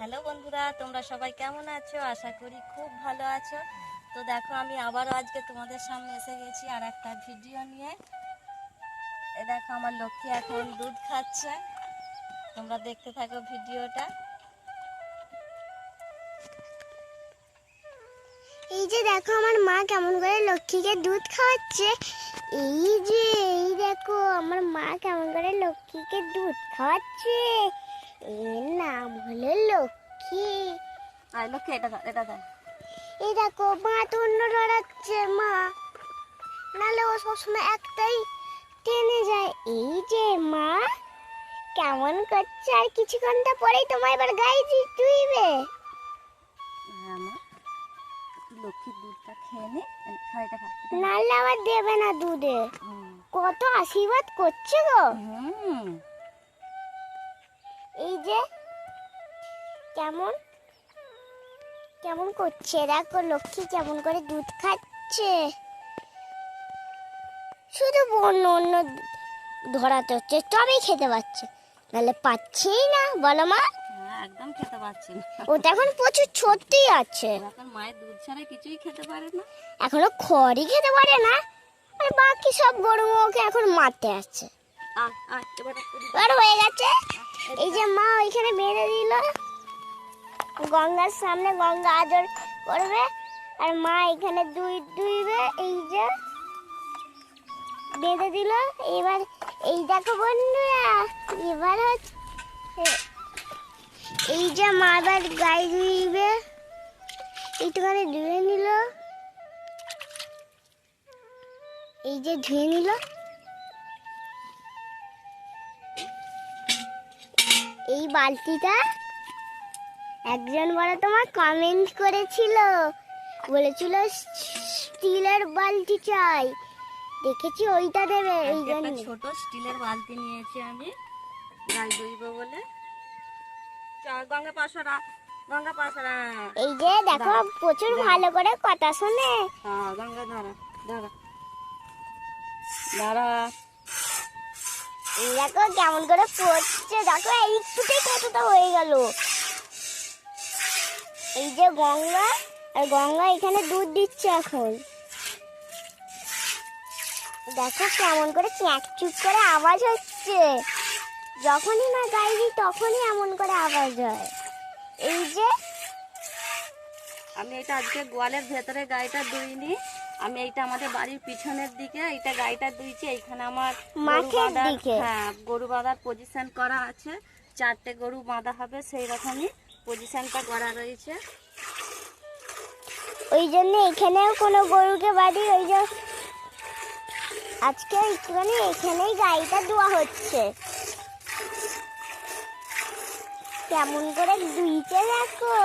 Hello বন্ধুরা, তোমরা সবাই কেমন আছো? আশা করি খুব ভালো আছো। তো দেখো, আমি আবারও আজকে তোমাদের সামনে এসে গেছি আর একটা ভিডিও নিয়ে। দেখো, আমার লক্ষ্মী এখন দুধ খাচ্ছে। তোমরা দেখতে থাকো ভিডিওটা। এই যে দেখো, আমার মা কেমন করে লক্ষ্মীকে দুধ খাওয়াচ্ছে। এই দেখো, আমার মা কেমন করে লক্ষ্মীকে দুধ খাওয়াচ্ছে। এর নাম হলো লক্ষ্মী। আর লক্ষ্মী, এটা দেখ। এই দেখো, মা তুণ্ড লড়াচ্ছে। মা নালে ও সবসময় একটাই টেনে যায়। এই যে মা কেমন করছে, আর কিছুক্ষণটা পরেই তোমার এবার গায়ে চুইবে। হ্যাঁ মা, লক্ষ্মীর দুধটা খেয়ে নে। খা, এটা খা। নালে আবার দেবে না দুধে। কত আশীর্বাদ করছে গো। এই যে কেমন কেমন করছে, দেখো লক্ষ্মী কেমন করে দুধ খাচ্ছে। শুধু অন্য অন্য ধরাতে হচ্ছে, তবেই খেতে পাচ্ছে, নাহলে পাচ্ছেই না। বলো মা? একদম খেতে পারছি না। ওটা এখন প্রচুর ছোটই আছে, এখন মায়ের দুধ ছাড়া কিছুই খেতে পারে না। এখনো খড়ই খেতে পারে না। আর বাকি সব গরু ওকে এখন মারতে আছে। এবার হয়ে গেছে। এই যে মা ওইখানে বেঁধে দিল, গঙ্গার সামনে গঙ্গা আদর করবে, আর মা এখানে দুইবে। এই যে বেঁধে দিল। এবার এই দেখো বন্ধুরা, এবার হচ্ছে এই যে মা এবার গায়ে ধুইবে। একটুখানি ধুয়ে নিল, এই যে ধুয়ে নিল। এই বালতিটা একজন বড় তোমার কমেন্ট করেছিল, বলেছিল স্টিলের বালতি চাই, দেখেছি ওইটা দেবে। এই জন্য ছোট স্টিলের বালতি নিয়েছি আমি গায়ে ধুইবো বলে। গঙ্গা পাশরা। এই যে দেখো, প্রচুর ভালো করে কথা শোনে। হ্যাঁ, গঙ্গা ধরা ধরা ধরা। এই দেখো কেমন করে পড়ছে, দেখো একটুতেই কতটা হয়ে গেল। এই যে গঙ্গা, আর গঙ্গা এখানে দুধ দিচ্ছে এখন। দেখো কেমন করে চ্যাঁকচুক করে আওয়াজ হচ্ছে। যখনই না গায়ে দিই তখনই এমন করে আওয়াজ হয়। এই যে আমি এটা আজকে গোয়ালের ভেতরে গাইটা দুইনি। আমি এইটা আমাদের বাড়ির পিছনের দিকে এইটা গাইটা দুইছি। এইখানে আমার মাঠের দিকে, হ্যাঁ, গরু বাঁধার পজিশন করা আছে। 4টে গরু বাঁধা হবে, সেই রকমই পজিশনটা করা রয়েছে। ওই জন্য এখানেও কোনো গরুকে বাঁধি। ওই যে আজকে একটুখানি এখানেই গাইটা ধোয়া হচ্ছে। কেমন করে দুইতে দেখো,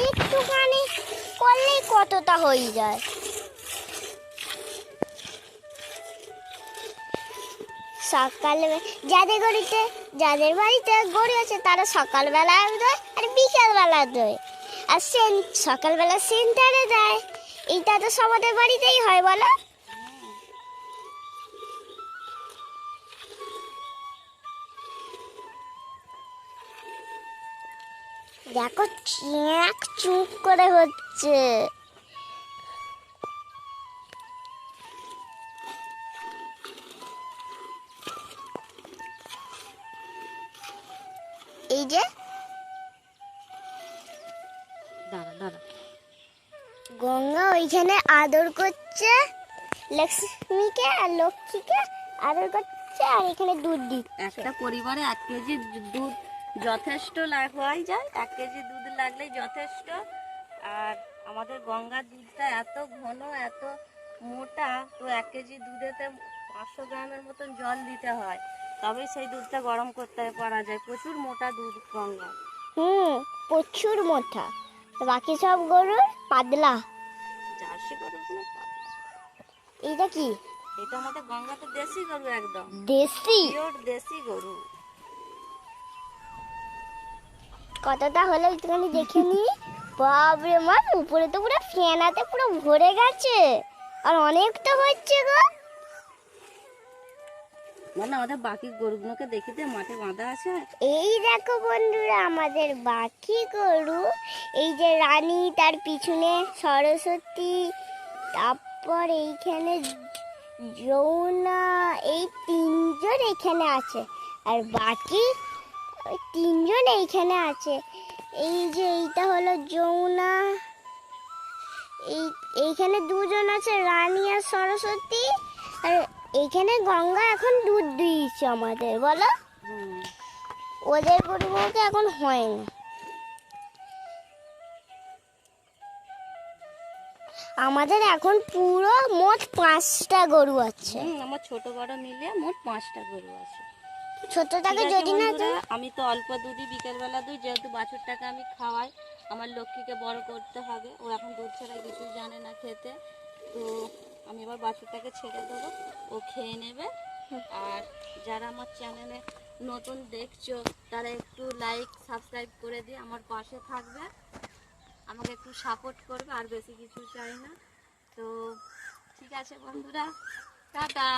একটুখানি করলেই কতটা হয়ে যায়। সকালে যাদের বাড়িতে গরু আছে তারা সকালবেলা দেয় আর বিকালবেলা দেয়, আর সকালবেলা সেন্টারে দেয়। এইটা তো সবাদের বাড়িতেই হয়, বলো? দেখো চুপ করে হচ্ছে। এই যে গঙ্গা ওইখানে আদর করছে লক্ষ্মীকে, আর লক্ষ্মীকে আদর করছে, আর এখানে দুধ দিচ্ছে। একটা পরিবারে 1 কেজি দুধ যথেষ্ট হয়ে যায়। 1 কেজি দুধ লাগলেই যথেষ্ট। আর আমাদের গঙ্গার দুধটা এত ঘন, এত মোটা, তো 1 কেজি দুধেতে 500 গ্রামের মতন জল দিতে হয়, তবেই সেই দুধটা গরম করতে পারা যায়। প্রচুর মোটা দুধ গঙ্গা। প্রচুর মোটা। বাকি সব গরুর পাতলা। জার্সি গরু না? এইটা কি? এটা আমাদের গঙ্গাতে দেশি গরু, একদম দেশি, পিওর দেশি গরু। কতটা হলো একটুখানি দেখে নি। বাবরে মা, উপরে তো পুরো ফেনাতে পুরো ভরে গেছে, আর অনেকটা হচ্ছে গো। মানে আমাদের বাকি গরুগুলোকে দেখি দে, মাঠে বাঁধা আছে। এই দেখো বন্ধুরা আমাদের বাকি গরু, এই যে রানী, তার পিছনে সরস্বতী, তারপর এইখানে যমুনা, এই তিনজন এখানে আছে, আর বাকি ওই তিনজন এইখানে আছে। এই যে এইটা হলো যমুনা, এইখানে দুজন আছে, রানী আর সরস্বতী, আর এইখানে গঙ্গা এখন দুধ দিয়েছে আমাদের, বলো। হুম। ওদের গরুগুলোকে এখন হয় না। আমাদের এখন পুরো মোট 5টা গরু আছে। আমার ছোট বড় মিলিয়ে মোট 5টা গরু আছে। ছোটটাকে ঠিক আছে যদি না বন্ধুরা, আমি তো অল্প দুধই বিকেলবেলা দুই, যেহেতু বাছুরটাকে আমি খাওয়াই, আমার লক্ষ্মীকে বড় করতে হবে, ও এখন দুধ ছাড়া কিছু জানে না খেতে, তো আমি এবার বাছুরটাকে ছেড়ে দেবো, ও খেয়ে নেবে। আর যারা আমার চ্যানেলে নতুন দেখছো তারা একটু লাইক সাবস্ক্রাইব করে দিয়ে আমার পাশে থাকবে, আমাকে একটু সাপোর্ট করবে, আর বেশি কিছু চাই না। তো ঠিক আছে বন্ধুরা, টাটা।